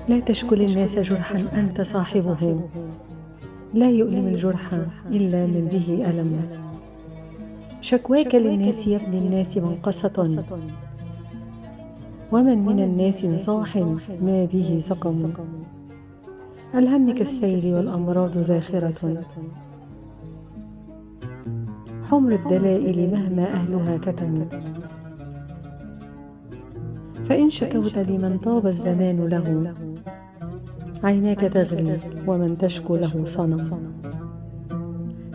لا تشكل الناس جرحا أنت صاحبه، لا يؤلم الجرح إلا من به ألم. شكواك للناس يا ابن الناس منقصة، ومن من الناس صاح ما به سقم. الهم كالسيل والأمراض زاخرة، حمر الدلائل مهما أهلها كتموا. فإن شكوت لمن طاب الزمان له، عيناك تغلي ومن تشكو له صنم.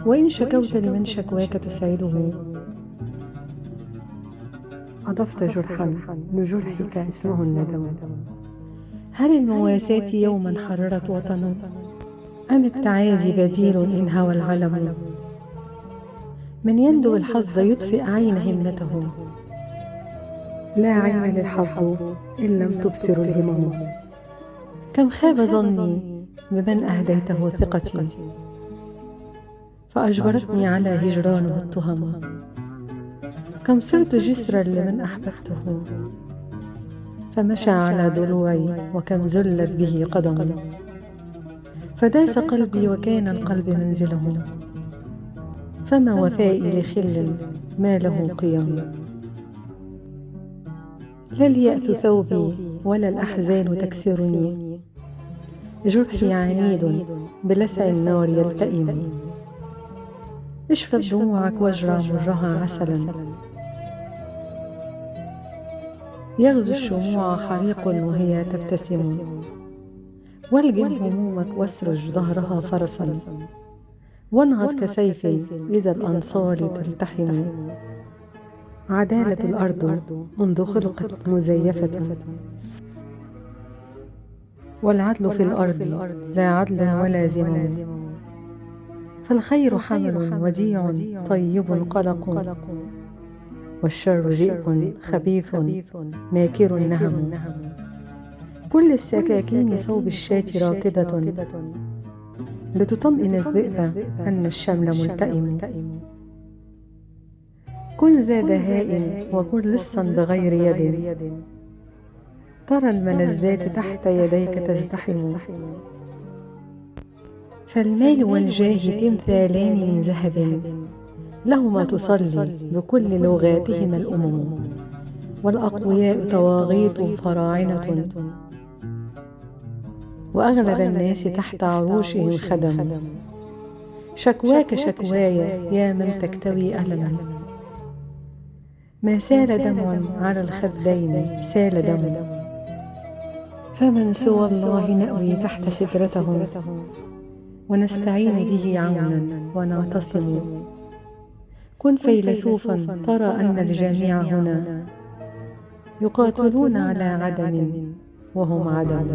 وإن شكوت لمن شكواك تسعده، أضفت جرحا لجرحك اسمه الندم. هل المواساة يوما حررت وطنا، أم التعازي بديل إن هوى العلم؟ من يندب الحظ يطفئ عين همته، لا عين للحظ إن لم تبصر الهمم. كم خاب ظني بمن أهديته ثقتي، فأجبرتني على هجرانه التهم. كم صرت جسرا لمن أحببته، فمشى على ضلوعي وكم زلت به قدم. فداس قلبي وكان القلب منزله، فما وفائي لخل ما له قيم. لا اليأس ثوبي ولا الأحزان تكسرني، جرحي عنيد بلسع النار يلتئم. اشرب دموعك واجرع مرها عسلا، يغزو الشموع حريق وهي تبتسم. والجم همومك واسرج ظهرها فرسا، وانهض كسيف إذا الأنصار تلتحم. عدالة الأرض منذ خلقت مزيفة، والعدل في الأرض لا عدل ولا زمم. فالخير حمل وديع طيب قلق، والشر ذئب خبيث ماكر نهم. كل السكاكين صوب الشاة راكدة، لتطمئن الذئب أن الشمل ملتئم. كن ذا دهاء وكن لصا بغير يد، ترى الملذات تحت يديك تزدحم. فالمال والجاه تمثالان من ذهب، لهما تصلي بكل لغاتهما الأمم. والأقوياء طواغيت فراعنة، وأغلب الناس تحت عروشهم خدم. شكواك شكواي يا من تكتوي ألما، ما سال دمع على الخدين سال دم. فمن سوى الله نأوي تحت سدرته، ونستعين به عونا ونعتصم. كن فيلسوفا ترى أن الجميع هنا يقاتلون على عدم وهم عدم.